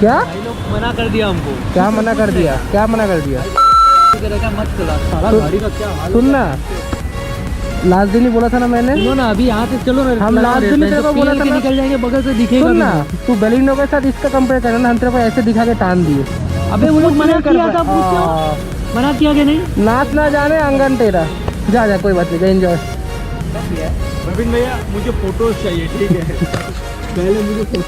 क्या भाई लोग मना कर दिया हमको। क्या मना कर दिया? क्या मना कर दिया? मत चला साला, गाड़ी का क्या हाल। सुन ना, लास्ट दिन ही बोला था ना मैंने। सुनो ना, अभी यहाँ से चलो ना, हम लास्ट दिन तेरे को बोला था ना, निकल जाएंगे बगल से दिखेगा। सुन ना, तू बेलिनो के साथ इसका कंपेयर करना ना, हम तेरे को ऐसे दिखा के टान दिए। अबे वो लोग मना किया था, पूछो मना किया कि नहीं। नाच ना जाने आंगन तेरा। जा जा, कोई बात नहीं, एंजॉय। प्रवीण भैया मुझे फोटोज चाहिए, ठीक है? पहले मुझे